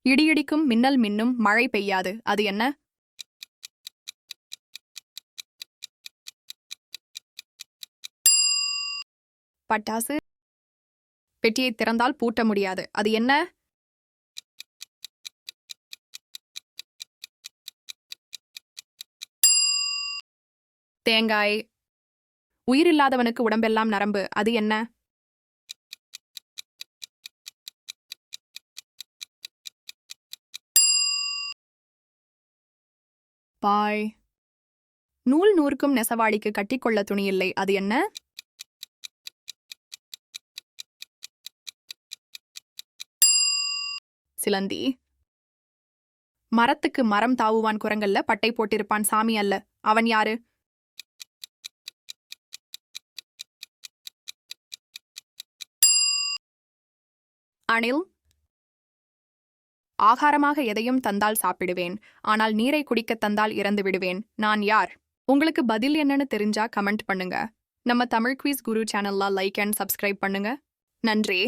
இடியிடிக்கும் மின்னல் மின்னும் மழை பெய்யாது, அது என்ன? பட்டாசு. பெட்டியை திறந்தால் பூட்ட முடியாது, அது என்ன? தேங்காய். உயிரில்லாதவனுக்கு உடம்பெல்லாம் நரம்பு, அது என்ன? பாய். நூல் நூறுக்கும் நெசவாளிக்கு கட்டிக்கொள்ள துணியில்லை, அது என்ன? சிலந்தி. மரத்துக்கு மரம் தாவுவான் குரங்கல்ல, பட்டை போட்டிருப்பான் சாமி அல்ல, அவன் யாரு? அணில். ஆகாரமாக எதையும் தந்தால் சாப்பிடுவேன், ஆனால் நீரை குடிக்கத் தந்தால் இறந்து விடுவேன், நான் யார்? உங்களுக்கு பதில் என்னன்னு தெரிஞ்சா கமெண்ட் பண்ணுங்க. நம்ம தமிழ் குயிஸ் குரு சேனல்ல லைக் அண்ட் சப்ஸ்கிரைப் பண்ணுங்க. நன்றி.